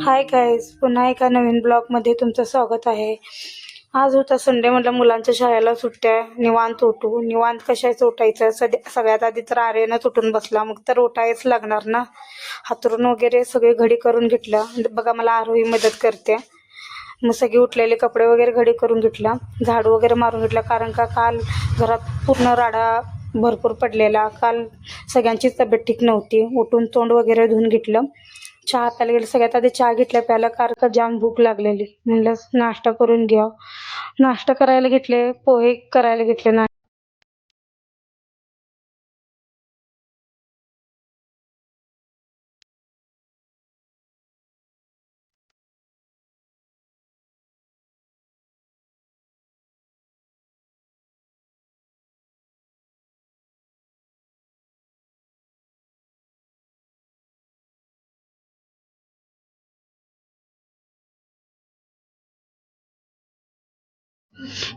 Hi guys, पुन्हा एका नवीन ब्लॉगमध्ये तुमचं स्वागत आहे. आज होता संडे, म्हटलं मुलांच्या शाळेला सुट्ट्या, निवांत उठू. निवांत कशाच उठायचं, सगळ्यात आधी तर आर्यनच उठून बसला, मग तर उठायच लागणार ना. हातरून वगैरे सगळी घडी करून घेतलं. बघा, मला आरोही मदत करते. मग सगळे उठलेले कपडे वगैरे घडी करून घेतला, झाडू वगैरे मारून घेतला, कारण का काल घरात पूर्ण राडा भरपूर पडलेला. काल सगळ्यांचीच तब्येत ठीक नव्हती. उठून तोंड वगैरे धुवून घेतलं. चहा प्यायला गेलं. सगळ्यात आधी चहा घेतला प्यायला, कारण का जाम भूक लागलेली. म्हणलं नाश्ता करून घ्या. नाश्ता करायला घेतले, पोहे करायला घेतले.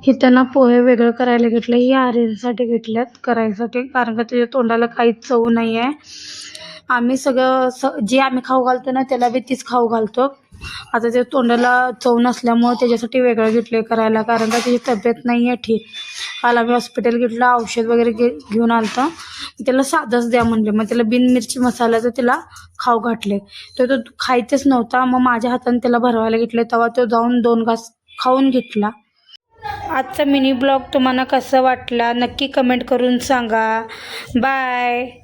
हे त्यांना पोहे वेगळं करायला घेतलं. ही आर्यनसाठी घेतल्यात करायसाठी, कारण का त्याच्या तोंडाला काहीच चव नाही आहे. आम्ही सगळं जे आम्ही खाऊ घालतो ना, त्याला बी तीच खाऊ घालतो. आता त्याच्या तोंडाला चव नसल्यामुळे त्याच्यासाठी वेगळं घेतलं करायला, कारण का त्याची तब्येत नाही आहे ठीक. काल आम्ही हॉस्पिटल घेतलं, औषध वगैरे घेऊन आलतं. त्याला साधंच द्या म्हणले, मग त्याला बिन मिरची मसाल्याचं त्याला खाऊ घातले. तो खायचंच नव्हता. मग माझ्या हाताने त्याला भरवायला घेतले, तेव्हा तो जाऊन 2 घास खाऊन घेतला. आजचा मिनी ब्लॉग तुम्हाला कसा वाटला नक्की कमेंट करून सांगा. बाय.